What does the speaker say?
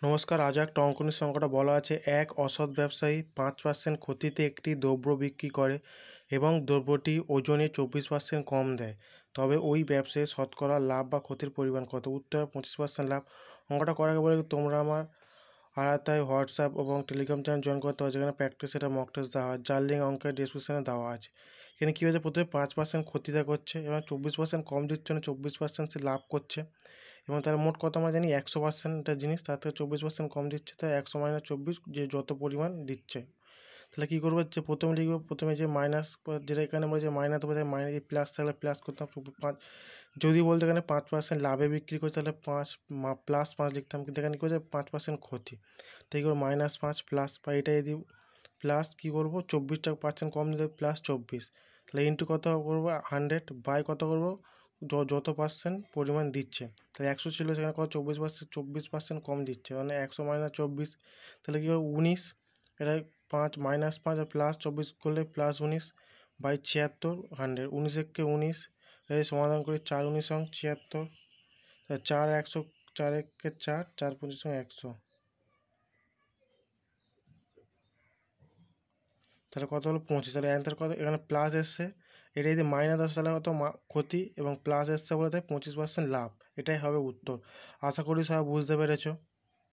নমস্কার। আজ একটা অঙ্কনের সংখ্যাটা বলা আছে, এক অসৎ ব্যবসায়ী 5% ক্ষতিতে একটি দ্রব্য বিক্রি করে এবং দ্রব্যটি ওজনে 24% কম দেয়, তবে ওই ব্যবসায়ী শতকরা লাভ বা ক্ষতির পরিমাণ কত? উত্তর 25% লাভ। অঙ্কটা করার আগে বলে তোমরা আমার আড়াতায় হোয়াটসঅ্যাপ এবং টেলিগ্রাম চ্যানেল জয়েন করতে হয়, যেখানে প্র্যাকটিস এটা মক টেস্ট দেওয়া হয়, যার লিঙ্ক অঙ্কের ডিসক্রিপশনে দেওয়া আছে। এখানে কী হয়েছে, প্রথমে 5% ক্ষতিটা করছে এবং 24% কম দিচ্ছে, না 24% সে লাভ করছে, এবং তার মোট কত আমরা জানি 100% একটা জিনিস, তার থেকে 24% কম দিচ্ছে, তাই 100 - 24 যে যত পরিমাণ দিচ্ছে। তাহলে কী করবো, যে প্রথমে লিখবো, প্রথমে যে মাইনাস, যেটা এখানে বলেছে মাইনাস দেবো, তাই মাইনাস, প্লাস থাকলে প্লাস করতাম 5। যদি বলতে এখানে 5% লাভে বিক্রি করছে, তাহলে 5 প্লাস 5 লিখতাম, কিন্তু এখানে কী করছে 5% ক্ষতি, তাই করবো -5 প্লাস, বা এটাই দিই প্লাস, কী করবো 24% কম দিতে প্লাস 24, তাহলে ইন্টু কত করবো 100 বাই কত করবো যত পার্সেন্ট পরিমাণ দিচ্ছে। তাহলে 100 ছিল, সেখানে কত 24% কম দিচ্ছে, মানে 100 - 24, তাহলে কী করবো 19, এটা 5 -5 আর প্লাস 24 করলে প্লাস 19 বাই 76, 100, 19 একে 19, এই সমাধান করি 4 - 19 76, 4 100, 4 একে 4, 4 - 25 100, তাহলে কত হলো 25। তাহলে অ্যান্সার কত, এখানে প্লাস এসছে, এটা যদি মাইনাস আসে তাহলে কত ক্ষতি, এবং প্লাস এসছে বলে তাই 25% লাভ, এটাই হবে উত্তর। আশা করি সবাই বুঝতে পেরেছো।